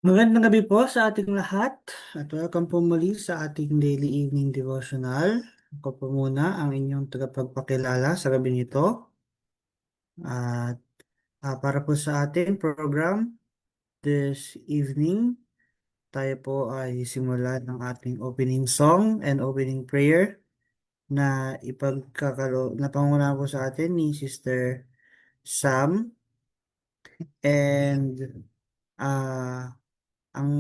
Magandang gabi po sa ating lahat at welcome po muli sa ating daily evening devotional. Ako po muna ang inyong tagapagpakilala sa gabi nito. At para po sa ating program this evening, tayo po ay simulan ng ating opening song and opening prayer na na pangunahan po sa atin ni Sister Sam. And ah ang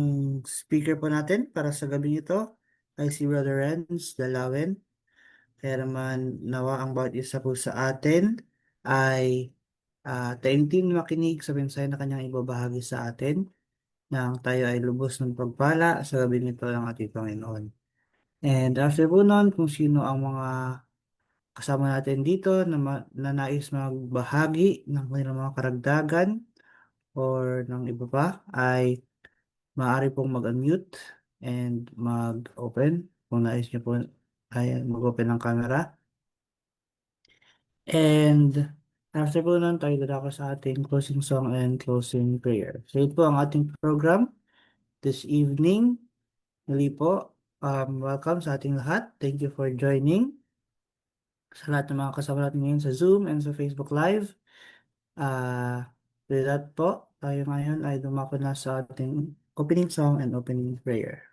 speaker po natin para sa gabi nito ay si Brother Renz Dalawin. Kaya naman nawa ang bawat isa po sa atin ay taimtim makinig sa mensahe na kanyang ibabahagi sa atin nang tayo ay lubos ng pagpala sa gabi nito ng ating Panginoon. And after po nun, kung sino ang mga kasama natin dito na nais magbahagi ng kanilang mga karagdagan or ng iba pa ay maaari pong mag-unmute and mag-open kung nais niyo po ay mag-open ng camera. And after po nun, tayo dadako sa ating closing song and closing prayer. So ito po ang ating program this evening. Muli po, welcome sa ating lahat. Thank you for joining. Sa lahat ng mga kasama natin ngayon sa Zoom and sa Facebook Live. With that po, tayo ngayon ay dumako na sa ating opening song and opening prayer.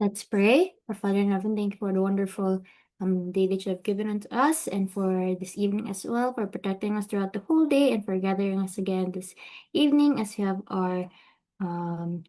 Let's pray. Our Father in heaven, thank you for the wonderful day that you have given unto us, and for this evening as well, for protecting us throughout the whole day, and for gathering us again this evening as we have our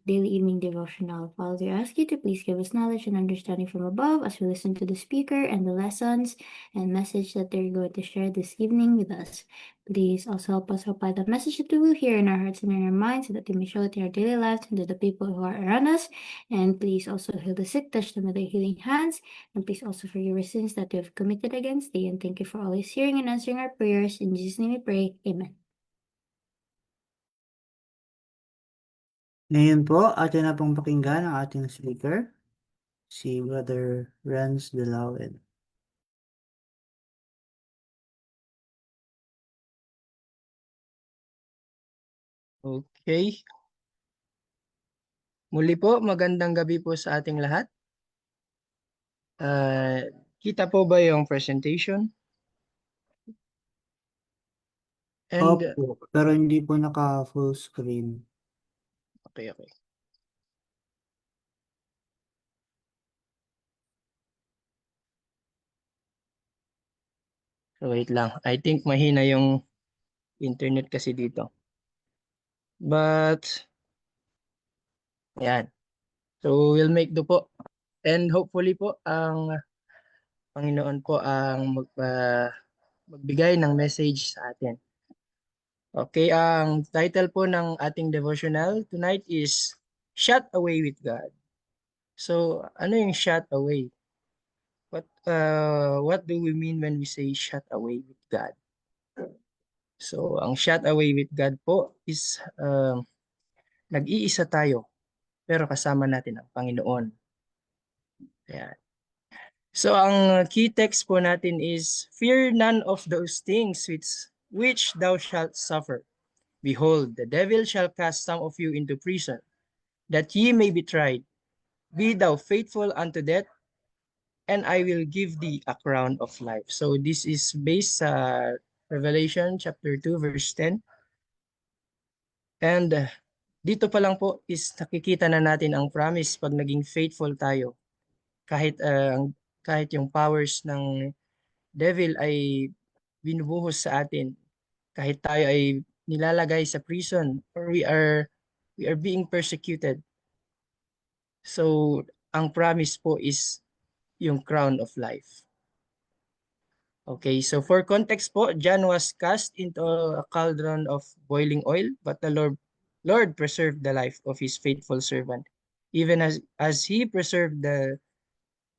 daily evening devotional. Father, we ask you to please give us knowledge and understanding from above as we listen to the speaker and the lessons and message that they're going to share this evening with us. Please also help us apply the message that we will hear in our hearts and in our minds so that we may show it in our daily lives and to the people who are around us. And please also heal the sick, touch them with your healing hands. And please also forgive our sins that we have committed against thee. And thank you for always hearing and answering our prayers. In Jesus' name we pray. Amen. Ngayon po, atin na pong pakinggan ang ating speaker, si Brother Renz Delawen. Okay. Muli po, magandang gabi po sa ating lahat. Kita po ba yung presentation? And, Opo, pero hindi po naka-full screen. okay. So wait lang. I think mahina yung internet kasi dito. But, yan. So we'll make do po. And hopefully po, ang Panginoon po ang magbigay ng message sa atin. Okay, ang title po ng ating devotional tonight is Shut Away with God. So, ano yung shut away? What do we mean when we say shut away with God? So, ang shut away with God po is nag-iisa tayo pero kasama natin ang Panginoon. Ayan. So, ang key text po natin is, Fear none of those things which thou shalt suffer. Behold, the devil shall cast some of you into prison, that ye may be tried. Be thou faithful unto death, and I will give thee a crown of life. So this is based sa Revelation chapter 2 verse 10. And dito pa lang po is nakikita na natin ang promise pag naging faithful tayo. Kahit yung powers ng devil ay binubuhos sa atin, kahit tayo ay nilalagay sa prison or we are being persecuted. So ang promise po is yung crown of life. Okay, so for context po, John was cast into a cauldron of boiling oil, but the Lord preserved the life of his faithful servant, even as he preserved the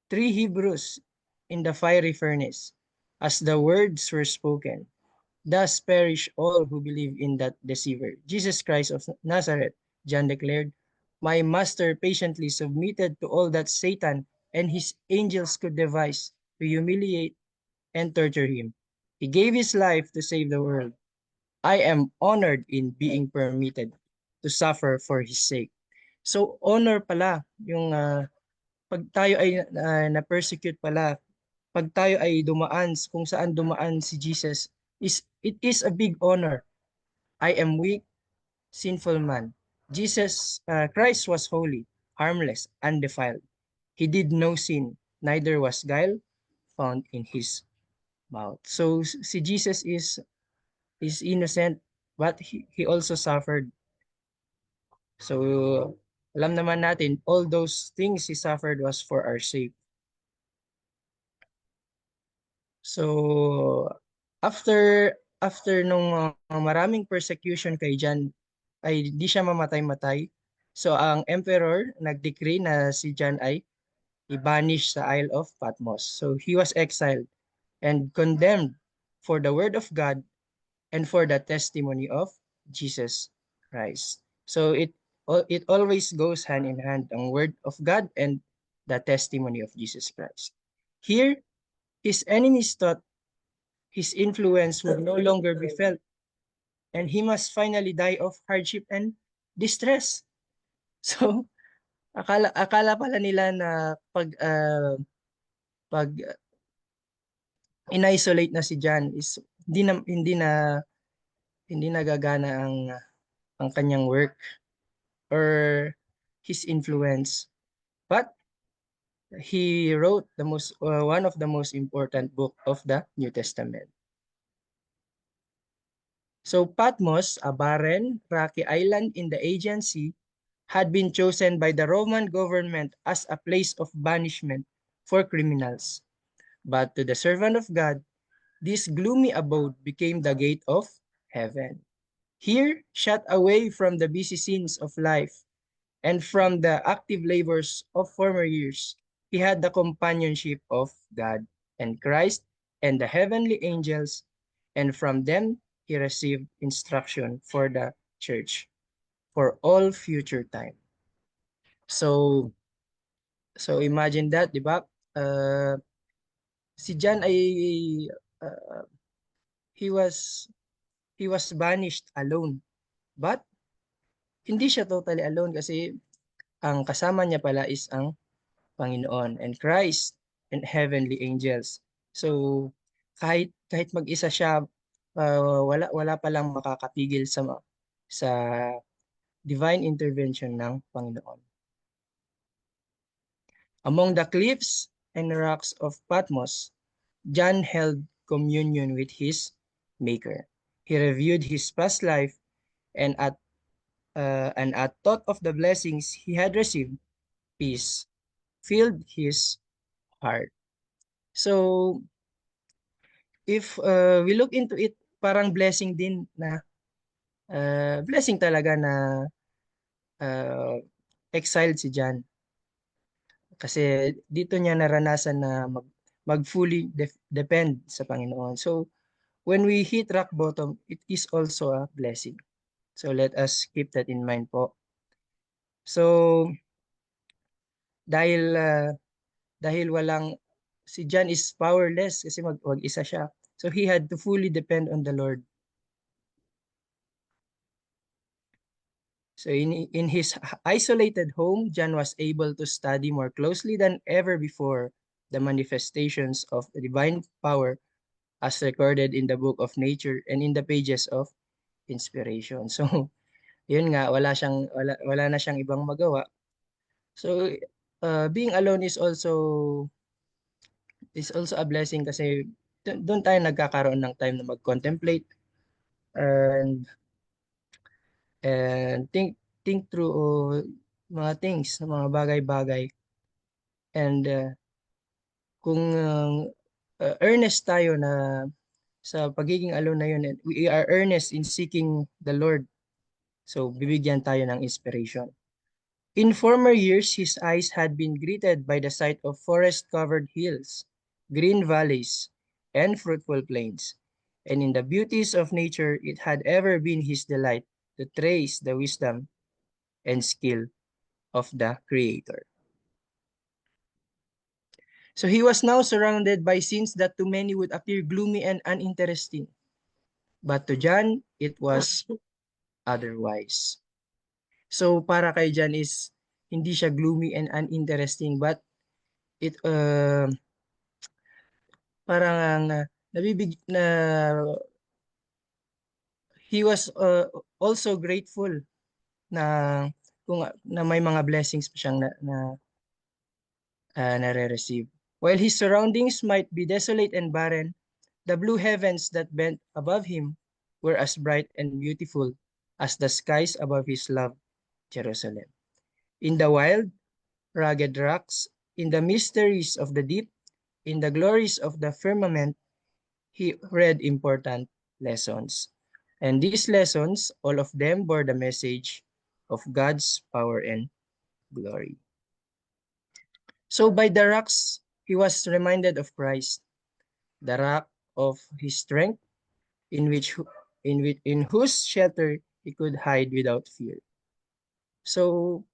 three Hebrews in the fiery furnace, as the words were spoken. Thus perish all who believe in that deceiver. Jesus Christ of Nazareth, John declared, my master patiently submitted to all that Satan and his angels could devise to humiliate and torture him. He gave his life to save the world. I am honored in being permitted to suffer for his sake. So honor pala yung pag tayo ay na-persecute pala, pag tayo ay dumaan kung saan dumaan si Jesus, it is a big honor. I am weak, sinful man. Christ was holy, harmless, undefiled. He did no sin, neither was guile found in his mouth. So si Jesus is innocent, but he also suffered. So alam naman natin, all those things he suffered was for our sake. So after nung maraming persecution kay John, ay di siya mamatay-matay. So ang emperor nag-decree na si John ay i-banish sa Isle of Patmos. So he was exiled and condemned for the word of God and for the testimony of Jesus Christ. So it always goes hand in hand, ang word of God and the testimony of Jesus Christ. Here, his enemies thought his influence would no longer be felt, and he must finally die of hardship and distress. So, akala pala nila na pag in-isolate na si John is hindi nagagana ang kanyang work or his influence. But he wrote one of the most important book of the New Testament. So Patmos, a barren, rocky island in the Aegean Sea, had been chosen by the Roman government as a place of banishment for criminals. But to the servant of God, this gloomy abode became the gate of heaven. Here, shut away from the busy scenes of life and from the active labors of former years, he had the companionship of God and Christ and the heavenly angels, and from them he received instruction for the church for all future time. So, imagine that, di ba? Uh, si John ay uh, he was banished alone. But hindi siya totally alone kasi ang kasama niya pala is ang Panginoon and Christ and heavenly angels. So kahit mag-isa siya, wala palang makakapigil sa divine intervention ng Panginoon. Among the cliffs and rocks of Patmos, John held communion with his Maker. He reviewed his past life and at thought of the blessings he had received, peace filled his heart. So if we look into it, parang blessing din na blessing talaga na uh, exiled si John. Kasi dito niya naranasan na mag depend sa Panginoon. So when we hit rock bottom, it is also a blessing. So let us keep that in mind po. So dahil si John is powerless kasi mag-isa siya. So he had to fully depend on the Lord. So in his isolated home, John was able to study more closely than ever before the manifestations of the divine power as recorded in the book of nature and in the pages of inspiration. So yun nga, wala na siyang ibang magawa. So being alone is also a blessing kasi doon tayo nagkakaroon ng time na mag-contemplate and think through mga things, mga bagay-bagay. And kung earnest tayo na sa pagiging alone na yun, and we are earnest in seeking the Lord, so bibigyan tayo ng inspiration. In former years, his eyes had been greeted by the sight of forest-covered hills, green valleys, and fruitful plains. And in the beauties of nature, it had ever been his delight to trace the wisdom and skill of the Creator. So he was now surrounded by scenes that to many would appear gloomy and uninteresting. But to John, it was otherwise. So para kay John is hindi siya gloomy and uninteresting, but it parang he was also grateful na may mga blessings pa siyang nare-receive. While his surroundings might be desolate and barren, the blue heavens that bent above him were as bright and beautiful as the skies above his loved Jerusalem. In the wild, rugged rocks, in the mysteries of the deep, in the glories of the firmament, he read important lessons. And these lessons, all of them bore the message of God's power and glory. So by the rocks, he was reminded of Christ, the rock of his strength, in whose shelter he could hide without fear. So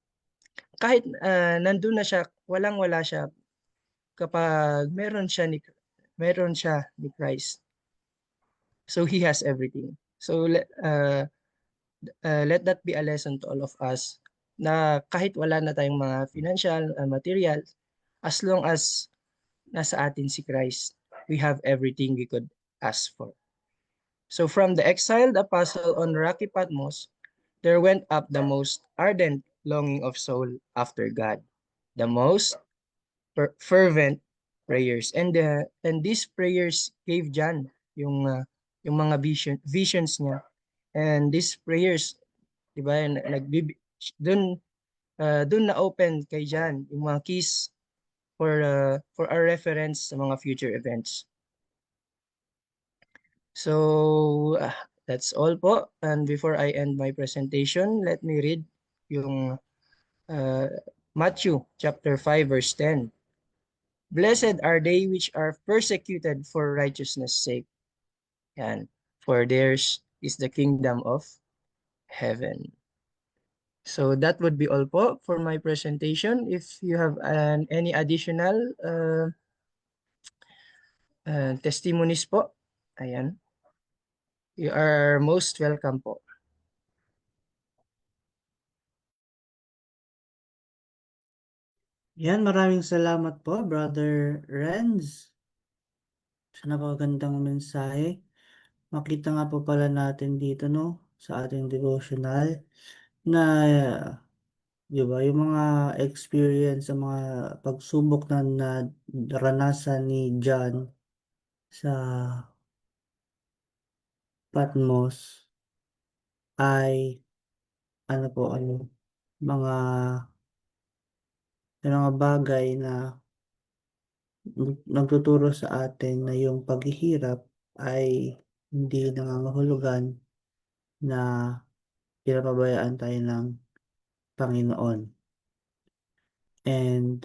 kahit nandun na siya, walang-wala siya kapag meron siya ni Christ. So he has everything. So let that be a lesson to all of us na kahit wala na tayong mga financial material, as long as nasa atin si Christ, we have everything we could ask for. So from the exiled apostle on rocky Patmos, there went up the most ardent longing of soul after God, the most fervent prayers. And these prayers gave John yung mga visions niya. And these prayers, 'di ba, doon doon na open kay John yung mga keys for our reference sa mga future events. So that's all po. And before I end my presentation, let me read yung uh, Matthew chapter 5 verse 10. Blessed are they which are persecuted for righteousness' sake, and for theirs is the kingdom of heaven. So that would be all po for my presentation. If you have any additional testimonies po, ayan, you are most welcome po. Yan, maraming salamat po, Brother Renz. Sa napakagandang mensahe. Makita nga po pala natin dito, no, sa ating devotional na, di ba, yung mga experience, sa mga pagsubok na naranasan ni John sa Patmos ay, ano po, mga, mga bagay na nagtuturo sa atin na yung paghihirap ay hindi nangangahulugan na pinapabayaan tayo ng Panginoon. And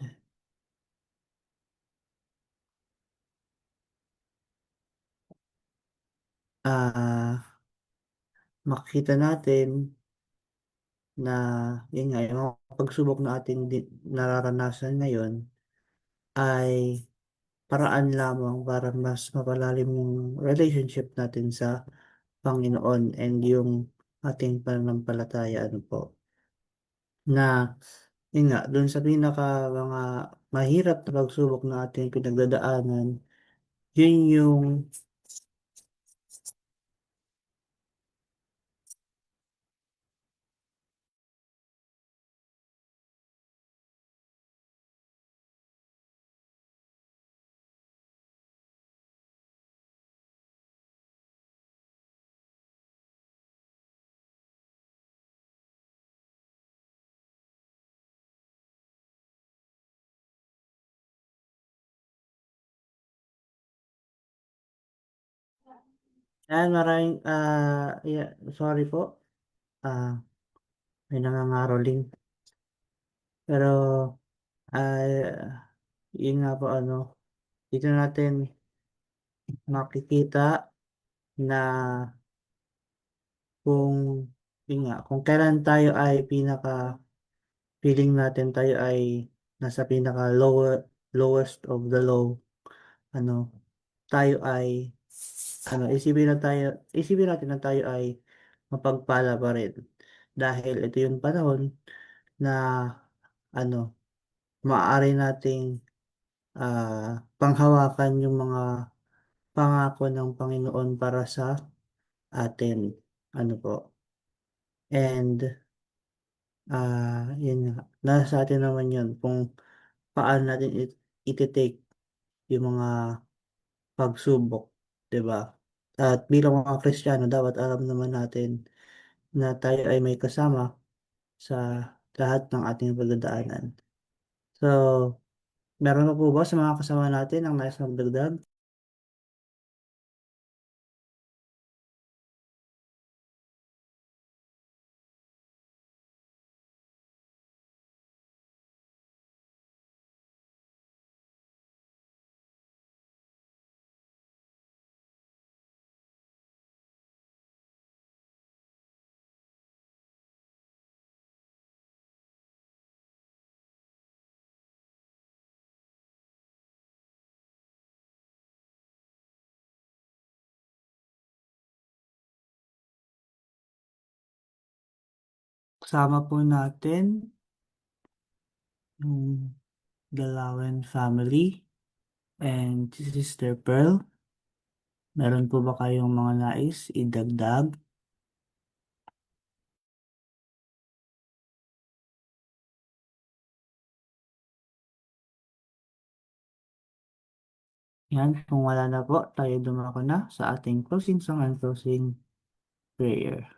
makikita natin na yun nga, yung mga pagsubok na ating nararanasan ngayon ay paraan lamang para mas mapalalim yung relationship natin sa Panginoon and yung ating pananampalataya, ano po, na yun nga, dun sa pinaka mga mahirap na pagsubok na ating pinagdadaanan, yun yung maraming, yeah, sorry po, ah, may nangangaroling. Pero, yun nga po, dito natin makikita na kung, yun nga, kung kailan tayo ay feeling natin tayo ay nasa lowest of the low, ano, tayo ay, isipin natin na tayo ay mapagpala pa rin. Dahil ito yung panahon na, ano, maaari nating panghawakan yung mga pangako ng Panginoon para sa atin. Ano po? And, yun nga. Nasa atin naman yun kung paano natin iti-take yung mga pagsubok, 'di ba? At bilang mga Kristiyano, dapat alam naman natin na tayo ay may kasama sa lahat ng ating pagdadaanan. So, meron na po ba sa mga kasama natin ang nais magdagdag? Kasama po natin yung Dalawan family and si Sister Pearl. Meron po ba kayong mga nais idagdag? Yan, kung wala na po, tayo dumako na sa ating closing song and closing prayer.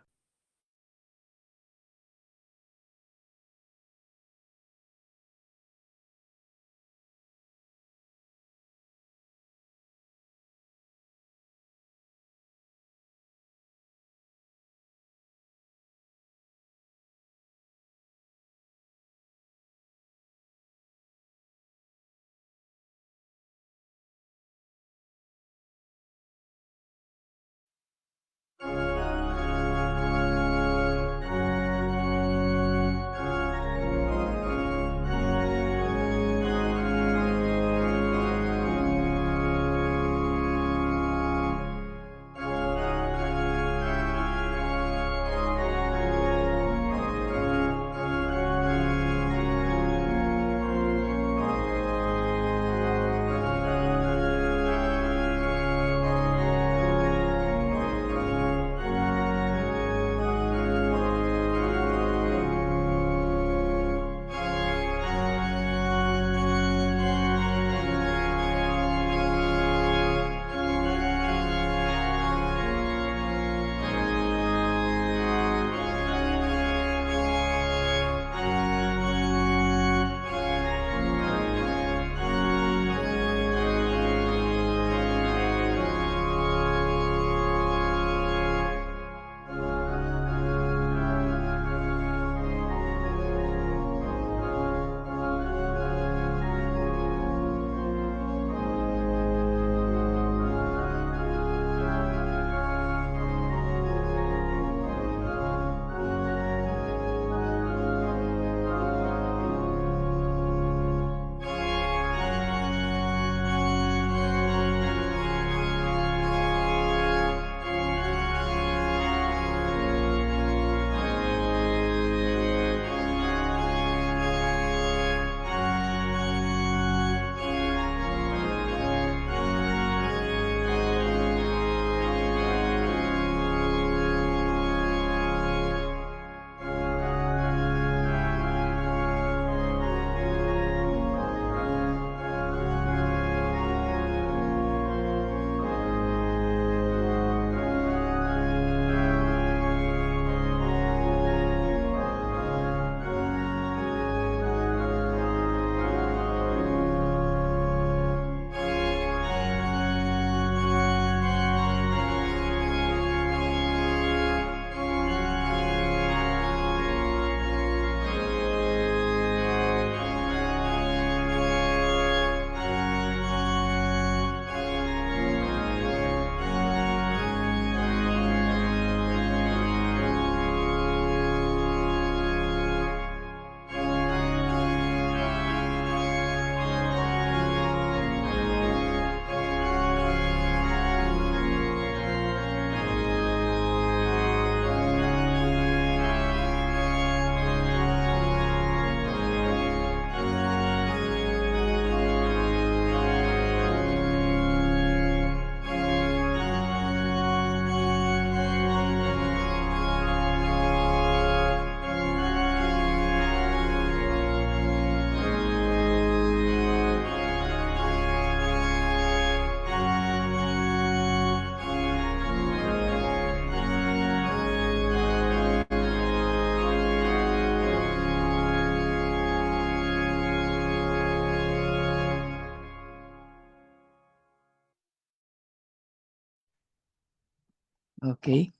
Okay.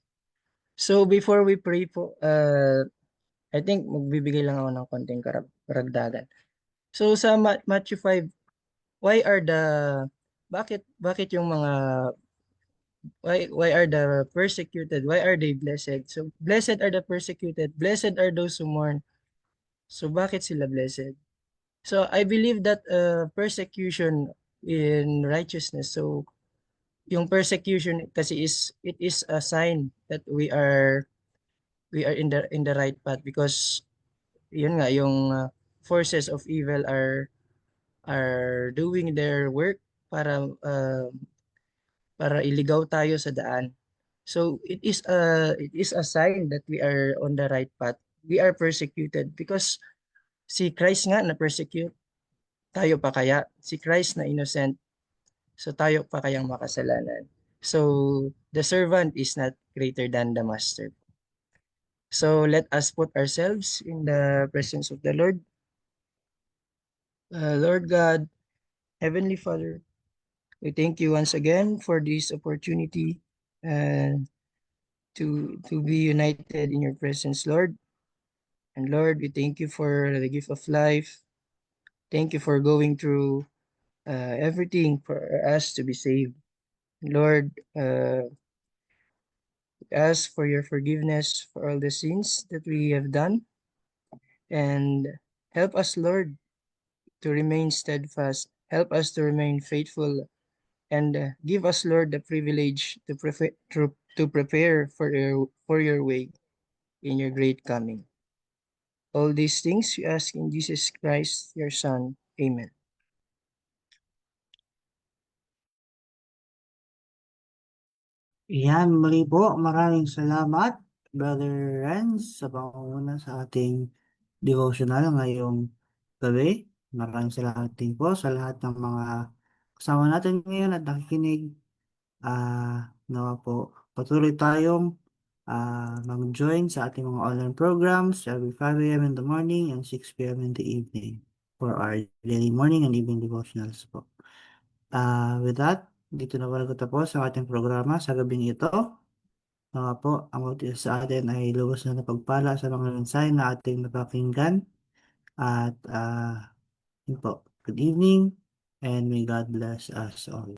So before we pray po, I think magbibigay lang ako ng konting karagdagan. So sa Matthew 5, why are the bakit yung mga why are the persecuted, why are they blessed? So blessed are the persecuted, blessed are those who mourn. So bakit sila blessed? So I believe that persecution in righteousness. So yung persecution kasi it is a sign that we are in the right path, because yun nga yung forces of evil are doing their work para para iligaw tayo sa daan. So it is a sign that we are on the right path. We are persecuted because si Christ nga na persecute, tayo pa kaya? Si Christ na innocent, So tayo pa kayang makasalanan. So the servant is not greater than the master. So let us put ourselves in the presence of the Lord. Lord God, Heavenly Father, we thank you once again for this opportunity and to be united in your presence, Lord. And Lord, we thank you for the gift of life. Thank you for going through everything for us to be saved. Lord, we ask for your forgiveness for all the sins that we have done, and help us, Lord, to remain steadfast. Help us to remain faithful, and give us, Lord, the privilege to prepare for your way in your great coming. All these things we ask in Jesus Christ, your Son. Amen. Yan, muli po, maraming salamat, Brother Renz, sa pangunguna sa ating devotional ngayong gabi. Maraming salamat din po sa lahat ng mga kasama natin ngayon at nakikinig. Nawa po, patuloy tayong mag-join sa ating mga online programs every 5 a.m. in the morning and 6 p.m. in the evening for our daily morning and evening devotionals po. With that, dito na wala tapos ang ating programa sa gabing ito. Nawa po, ang bawat isa sa atin ay lubos na napagpala sa mga mensahe na ating napakinggan. At yun po, good evening and may God bless us all.